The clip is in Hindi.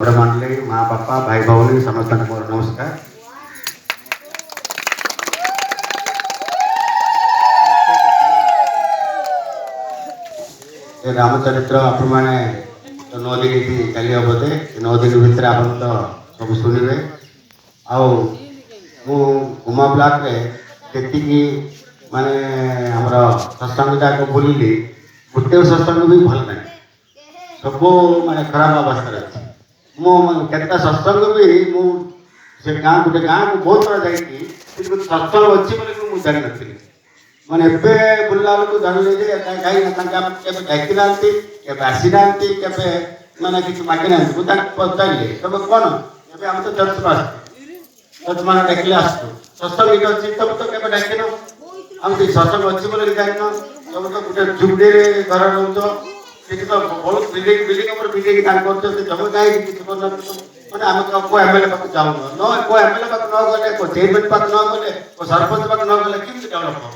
बड़ मंडली माँ बापा भाई भौणी समस्त मोर नमस्कार। ये रामचरित्र आपण मैंने तो 9 दिन चली बोधे 9 दिन भितर आप सब शुणे आमा ब्लॉक जी माने आमर सत्संग जाक बुलिली गोटे सत्संग भी भल ना सब माने खराब अवस्था अच्छे मुझे सत्संग भी मुझे गाँव गोटे गाँव को बहुत थोड़ा जाइए सत्संग अच्छी बोले मुझे जानी नी मैंने एवं बुला बेलू जानली कहीं डाकी ना आसी ना मैंने किसी मागी ना मुझे पचारे तब कौन आम तो चर्च को चर्च मान डाकिले आसू सत्संग अच्छी तब तो क्या डाकिन आम सत्संग अच्छी बोले जान तुम तो गोटे झुगड़ी घर रोच तो बहुत बिल्डिंग बिल्डिंग पर बिल्डिंग जमी कहीं किसी मैंने आम को एमएलए पाक जाऊन को एमएलए पाक न गले चेयरमैन पाक न गले सरपंच पाक न गले कि डेवलप हो